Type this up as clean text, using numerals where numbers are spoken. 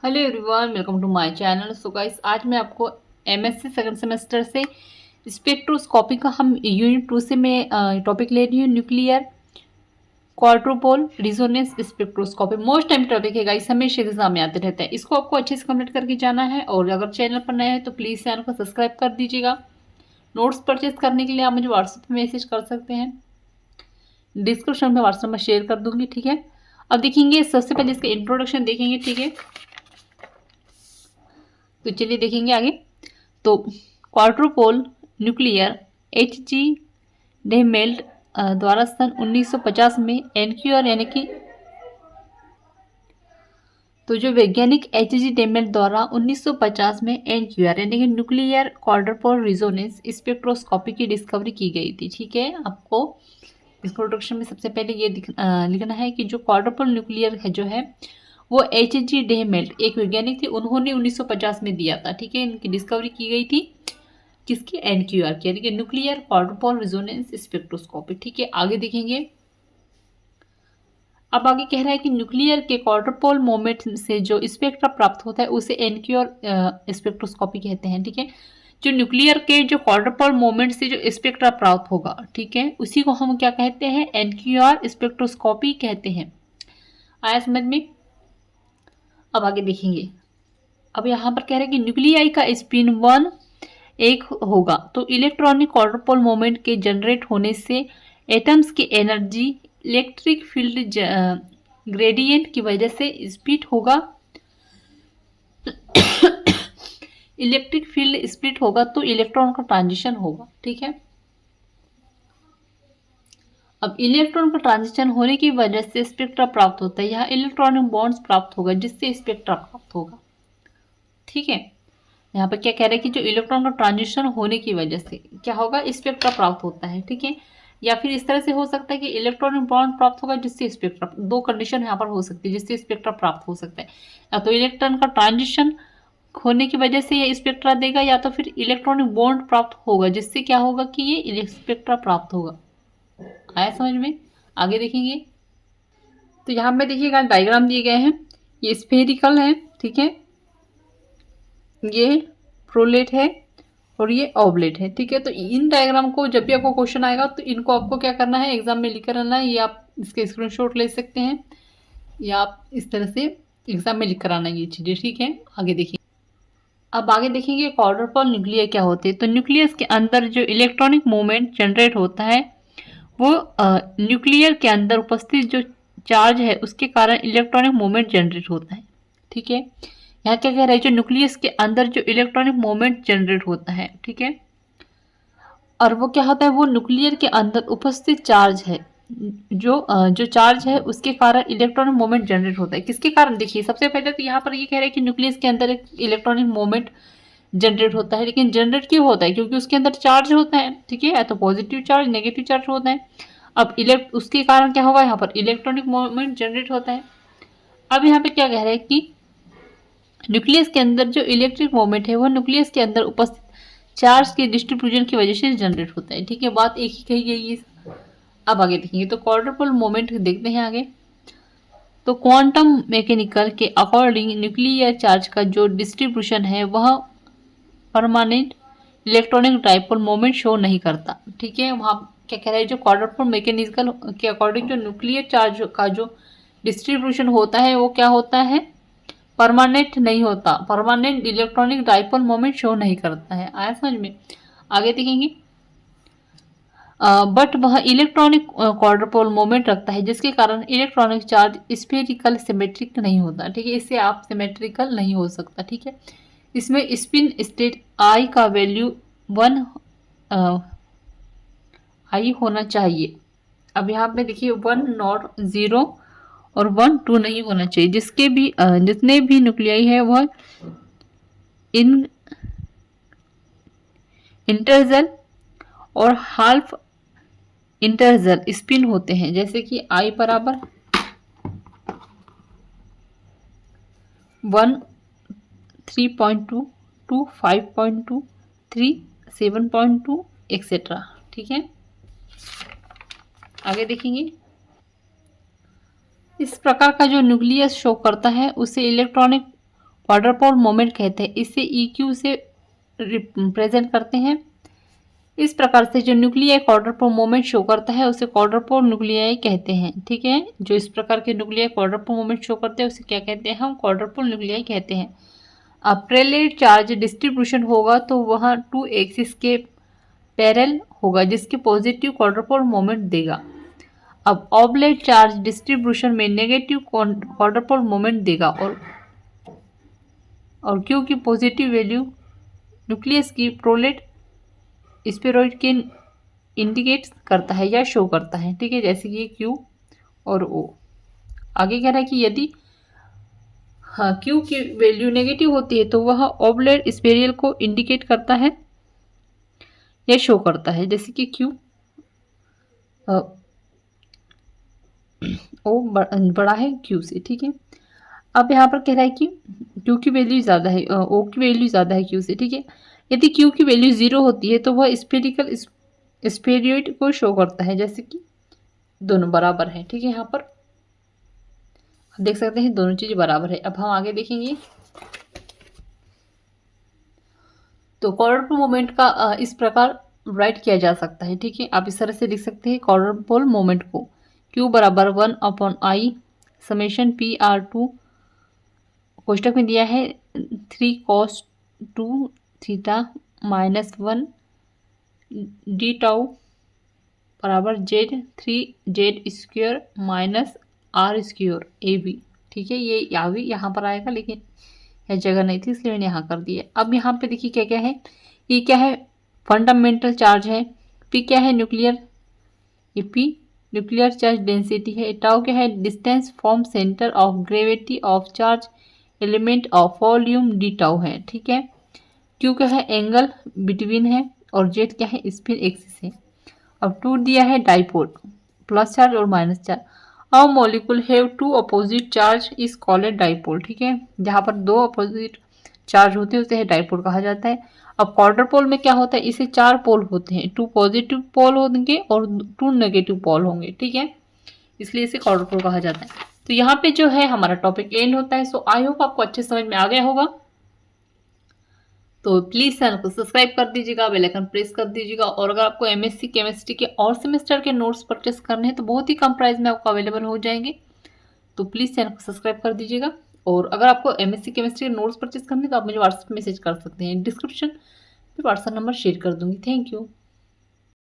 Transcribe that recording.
Hello everyone, welcome to my channel. So guys, आज मैं आपको एमएससी सेकंड सेमेस्टर से स्पेक्ट्रोस्कोपी का हम यूनिट 2 से मैं टॉपिक ले रही हूँ, nuclear quadrupole resonance spectroscopy. Most time topic है गाइस, हमेशा एग्जाम में आते रहते हैं। इसको आपको अच्छे से कंप्लीट करके जाना है। और अगर चैनल पर नए हैं तो प्लीज़ चैनल को सब्सक्राइब कर दीजिएगा। नोट्स परचेज करने के लिए आप मुझे व्हाट्सएप पे मैसेज कर सकते हैं, डिस्क्रिप्शन में व्हाट्सएप में शेयर कर दूंगी, ठीक है। अब देखेंगे, सबसे पहले इसका इंट्रोडक्शन देखेंगे, ठीक है। तो चलिए देखेंगे आगे। तो क्वाड्रुपोल न्यूक्लियर H.G. डेमेल्ट द्वारा सन 1950 में एनक्यूआर यानी कि तो जो वैज्ञानिक H.G. डेमेल्ट द्वारा 1950 में एनक्यूआर यानी कि न्यूक्लियर क्वाड्रुपोल रिजोनेंस स्पेक्ट्रोस्कोपी की डिस्कवरी की गई थी, ठीक है। आपको इंट्रोडक्शन में सबसे पहले ये लिखना है कि जो क्वाड्रुपोल न्यूक्लियर है जो है वो H.G. डेमेल्ट एक वैज्ञानिक थे, उन्होंने 1950 में दिया था, ठीक है। इनकी डिस्कवरी की गई थी किसकी, एनक्यूआर की, यानी कि न्यूक्लियर क्वाड्रुपोल रिजोनेंस स्पेक्ट्रोस्कोपी, ठीक है। आगे देखेंगे। अब आगे कह रहा है कि न्यूक्लियर के क्वाड्रुपोल मोमेंट से जो स्पेक्ट्रा प्राप्त होता है उसे एनक्यूआर स्पेक्ट्रोस्कोपी कहते हैं, ठीक है। जो न्यूक्लियर के जो क्वाड्रुपोल मोमेंट से जो स्पेक्ट्रा प्राप्त होगा, ठीक है, उसी को हम क्या कहते हैं, एनक्यूआर स्पेक्ट्रोस्कोपी कहते हैं। आया समझ में। अब आगे देखेंगे। अब यहाँ पर कह रहे हैं कि न्यूक्लियाई का स्पिन 1 होगा तो इलेक्ट्रॉनिक क्वाड्रुपोल मोमेंट के जनरेट होने से एटम्स की एनर्जी इलेक्ट्रिक फील्ड ग्रेडियंट की वजह से स्प्लिट होगा। इलेक्ट्रिक फील्ड स्प्लिट होगा तो इलेक्ट्रॉन का ट्रांजिशन होगा, ठीक है। अब इलेक्ट्रॉन का ट्रांजिशन होने की वजह से स्पेक्ट्रा प्राप्त होता है। यहाँ इलेक्ट्रॉनिक बॉन्ड्स प्राप्त होगा जिससे स्पेक्ट्रा प्राप्त होगा, ठीक है। यहाँ पर क्या कह रहे हैं कि जो इलेक्ट्रॉन का ट्रांजिशन होने की वजह से क्या होगा, स्पेक्ट्रा प्राप्त होता है, ठीक है। या फिर इस तरह से हो सकता है कि इलेक्ट्रॉनिक बॉन्ड प्राप्त होगा जिससे स्पेक्ट्रा, दो कंडीशन यहाँ पर हो सकती है जिससे स्पेक्ट्रा प्राप्त हो सकता है। या तो इलेक्ट्रॉन का ट्रांजिशन होने की वजह से ये स्पेक्ट्रा देगा, या तो फिर इलेक्ट्रॉनिक बॉन्ड प्राप्त होगा जिससे क्या होगा कि ये स्पेक्ट्रा प्राप्त होगा। आया समझ में। आगे देखेंगे। तो यहाँ पे देखिएगा डायग्राम दिए गए हैं, ये स्फेरिकल है, ठीक है, ये प्रोलेट है और ये ऑबलेट है, ठीक है। तो इन डायग्राम को जब भी आपको क्वेश्चन आएगा तो इनको आपको क्या करना है, एग्जाम में लिख कर आना है। ये आप इसके स्क्रीनशॉट ले सकते हैं या आप इस तरह से एग्जाम में लिख कर आना ये चीज़ें, ठीक है। आगे देखिए। अब आगे देखेंगे क्वाड्रुपोल न्यूक्लियर क्या होते हैं। तो न्यूक्लियस के अंदर जो इलेक्ट्रॉनिक मूवमेंट जनरेट होता है वो न्यूक्लियर के अंदर उपस्थित जो चार्ज है उसके कारण इलेक्ट्रॉनिक मूवमेंट जनरेट होता है, ठीक है। यहाँ क्या कह रहा है, जो न्यूक्लियस के अंदर जो इलेक्ट्रॉनिक मूवमेंट जनरेट होता है, ठीक है, और वो क्या होता है, वो न्यूक्लियर के अंदर उपस्थित चार्ज है, जो चार्ज है उसके कारण इलेक्ट्रॉनिक मूवमेंट जनरेट होता है। किसके कारण, देखिए सबसे पहले तो यहाँ पर ये कह रहा है कि न्यूक्लियस के अंदर एक इलेक्ट्रॉनिक मूवमेंट जनरेट होता है, लेकिन जनरेट क्यों होता है, क्योंकि उसके अंदर चार्ज होता है, ठीक है, या तो पॉजिटिव चार्ज नेगेटिव चार्ज होता है। अब उसके कारण क्या होगा, यहाँ पर इलेक्ट्रॉनिक मूवमेंट जनरेट होता है। अब यहाँ पे क्या कह रहा है कि न्यूक्लियस के अंदर जो इलेक्ट्रिक मूवमेंट है वो न्यूक्लियस के अंदर उपस्थित चार्ज के डिस्ट्रीब्यूशन की वजह से जनरेट होता है, ठीक है। बात एक ही कही गई है। अब आगे देखेंगे। तो क्वाड्रुपल मोमेंट देखते हैं आगे। तो क्वांटम मैकेनिकल के अकॉर्डिंग न्यूक्लियर चार्ज का जो डिस्ट्रीब्यूशन है वह permanent electronic dipole moment show नहीं करता, ठीक है। वहाँ क्या कह रहा है, जो क्वाड्रुपल मैकेनिकल के अकॉर्डिंग जो न्यूक्लियर चार्ज का जो डिस्ट्रीब्यूशन होता है वो क्या होता है, परमानेंट नहीं होता, permanent electronic dipole moment show नहीं करता है। आया समझ में। आगे देखेंगे। बट वह इलेक्ट्रॉनिक क्वाड्रुपोल मोमेंट रखता है जिसके कारण इलेक्ट्रॉनिक चार्ज स्फेरिकल सिमेट्रिक नहीं होता, ठीक है। इससे आप सिमेट्रिकल नहीं हो सकता, ठीक है। इसमें स्पिन स्टेट आई का वैल्यू 1 आई होना चाहिए। अब यहाँ पे देखिए 1 नॉट 0 और 1 2 नहीं होना चाहिए। जितने भी न्यूक्लियाई है वह इन इंटरजल और हाल्फ इंटरजल स्पिन होते हैं, जैसे कि आई बराबर 1 3.2 2 5.2 3 7.2 एक्सेट्रा, ठीक है। आगे देखेंगे। इस प्रकार का जो न्यूक्लियस शो करता है उसे इलेक्ट्रॉनिक क्वाड्रपोल मोमेंट कहते हैं। इसे EQ से रिप्रेजेंट करते हैं। इस प्रकार से जो न्यूक्लियाई क्वाड्रपोल मोमेंट शो करता है उसे क्वाड्रपोल न्यूक्लियाई कहते हैं। ठीक है, जो इस प्रकार के न्यूक्लियाई क्वाड्रपोल मोमेंट शो करते हैं उसे क्या कहते हैं? हम क्वाड्रपोल न्यूक्लियाई कहते हैं। अब पैरेलल चार्ज डिस्ट्रीब्यूशन होगा तो वह 2 एक्सिस के पैरेलल होगा जिसके पॉजिटिव क्वाड्रपोल मोमेंट देगा। अब ऑब्लेट चार्ज डिस्ट्रीब्यूशन में नेगेटिव क्वाड्रपोल मोमेंट देगा और क्यू की पॉजिटिव वैल्यू न्यूक्लियस की प्रोलेट स्फेरॉइड के इंडिकेट करता है या शो करता है। ठीक है, जैसे कि क्यू और ओ। आगे कह रहा है कि यदि क्यू की वैल्यू नेगेटिव होती है तो वह ऑब्लेट स्फेरियल को इंडिकेट करता है या शो करता है, जैसे कि क्यू ओ बड़ा है क्यू से। ठीक है, अब यहाँ पर कह रहा है कि क्यू की वैल्यू ज़्यादा है, ओ की वैल्यू ज़्यादा है क्यू से। ठीक है, यदि क्यू की वैल्यू 0 होती है तो वह स्फेरिकल स्फेरियोइड को शो करता है, जैसे कि दोनों बराबर है। ठीक है, यहाँ पर देख सकते हैं दोनों चीज़ बराबर है। अब हम आगे देखेंगे तो क्वाड्रपोल मोमेंट का इस प्रकार राइट किया जा सकता है। ठीक है, आप इस तरह से लिख सकते हैं क्वाड्रपोल मोमेंट को Q बराबर 1/I समेशन PR2 कोष्टक में दिया है 3 cos 2 theta minus 1 d tau बराबर Z3 square minus R square AB। ठीक है, ये यहाँ पर आएगा लेकिन यह जगह नहीं थी इसलिए मैंने यहाँ कर दिया। अब यहाँ पे देखिए क्या क्या है। ये क्या है? फंडामेंटल चार्ज है। P क्या है? न्यूक्लियर, ये P न्यूक्लियर चार्ज डेंसिटी है। टाउ क्या है? Distance from centre of gravity of charge element of volume D tau है। ठीक है, Q क्या है? एंगल बिटवीन है और Z क्या है? स्पिन एक्सिस है। अब 2 दिया है डाइपोल, प्लस चार्ज और minus charge. A molecule have 2 opposite charge is called dipole. ठीक है, जहाँ पर 2 अपोजिट चार्ज होते हैं उसे डाइपोल कहा जाता है। अब क्वाड्रपोल में क्या होता है? इसे 4 पोल होते हैं, 2 पॉजिटिव पोल होंगे और 2 नेगेटिव पोल होंगे। ठीक है, इसलिए इसे क्वाड्रपोल कहा जाता है। तो यहाँ पे जो है हमारा टॉपिक एंड होता है। सो आई होप आपको अच्छे समझ में आ गया होगा। तो प्लीज़ चैनल को सब्सक्राइब कर दीजिएगा, बेल आइकन प्रेस कर दीजिएगा। और अगर आपको MSc केमिस्ट्री के और सेमेस्टर के नोट्स परचेस करने हैं तो बहुत ही कम प्राइस में आपको अवेलेबल हो जाएंगे। तो प्लीज़ चैनल को सब्सक्राइब कर दीजिएगा। और अगर आपको MSc केमिस्ट्री के नोट्स परचेस करने हैं तो आप मुझे व्हाट्सएप मैसेज कर सकते हैं। डिस्क्रिप्शन में व्हाट्सएप नंबर शेयर कर दूँगी। Thank you.